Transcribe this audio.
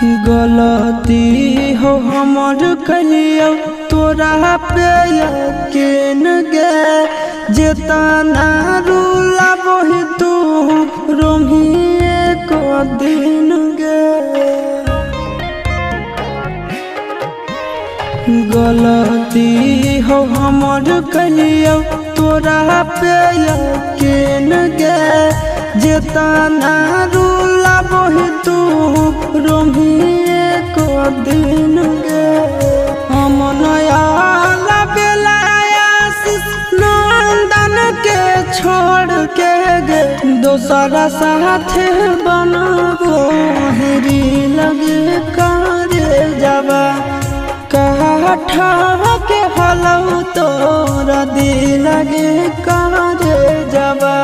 गलती हो हमर कलियो तोरा पे यकीन गे जेतना रूला वही तू रोमिए को दिन गे। गलती हो हमर कलियो तोरा पे यकीन गे जेतना रूला वही तू रोमिए को दिन गे। हम नया नंदन के छोड़ के गे दोसरा साथे बनबो हेरी लगे करे जावा काठा के हलौ तोरा दिल लगे करे जावा।